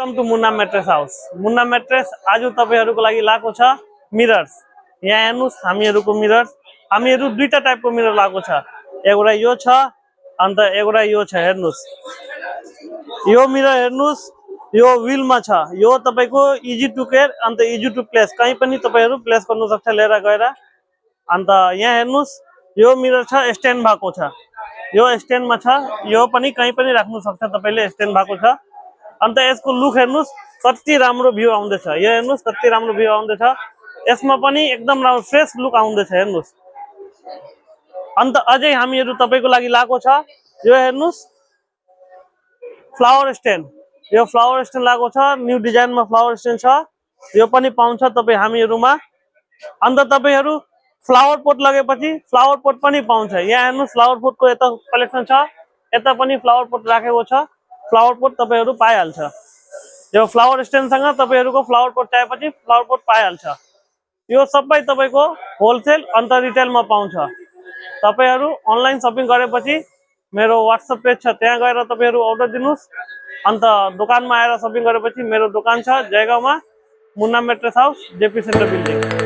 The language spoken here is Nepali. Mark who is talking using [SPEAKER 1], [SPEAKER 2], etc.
[SPEAKER 1] Welcome to Munna mattress house. Munna mattress आज तपाईहरुको लागि लाको छ मिरर्स। यहाँ हेर्नुस् हामीहरुको मिरर्स, हामीहरु दुईटा टाइपको मिरर लाको छ। एउटा यो छ अन्त एउटा यो छ। हेर्नुस् यो मिरर हेर्नुस्, यो व्हीलमा छ। यो तपाईको इजी टु केयर अन्त इजी टु प्लेस, कहीं पनि तपाईहरु प्लेस गर्न सक्छ लिएर गएर। अन्त यहाँ हेर्नुस् यो मिरर छ स्ट्यान्ड भएको छ। यो स्ट्यान्डमा छ, यो पनि कहीं पनि राख्नु सक्छ तपाईले, स्ट्यान्ड भएको छ। अन्त यसको लुक हेर्नुस् कति राम्रो भ्यू आउँदैछ। यो हेर्नुस् कति राम्रो भ्यू आउँदैछ। यसमा पनि एकदम राम्रो फ्रेश लुक आउँदैछ। हेर्नुस् अन्त अझै हामीहरु तपाईको लागि लाको छ यो हेर्नुस् फ्लावर स्ट्यान्ड। यो फ्लावर स्ट्यान्ड लागो छ, न्यू डिजाइनमा फ्लावर स्ट्यान्ड छ। यो पनि पाउँछ तपाई हामीहरुमा। अन्त तपाईहरु फ्लावर पोट लगेपछि फ्लावर पोट पनि पाउँछ। यहाँ हेर्नुस् फ्लावर पोटको यता कलेक्सन छ, यता पनि फ्लावर पोट राखेको छ। फ्लावर पोट तपाईहरु पाइहाल्छ। यो फ्लावर स्ट्यान्ड सँग तपाईहरुको फ्लावर पोट चाहिएपछि फ्लावर पोट पाइहाल्छ। यो सबै तपाईको होलसेल अन्त रिटेलमा पाउँछ। तपाईहरु अनलाइन शपिङ गरेपछि मेरो WhatsApp पेज छ, त्यहाँ गएर तपाईहरु अर्डर दिनुस्। अन्त दोकानमा आएर शपिङ गरेपछि मेरो दोकान छ जयगाउँमा, Munna mattress house, JP centre building.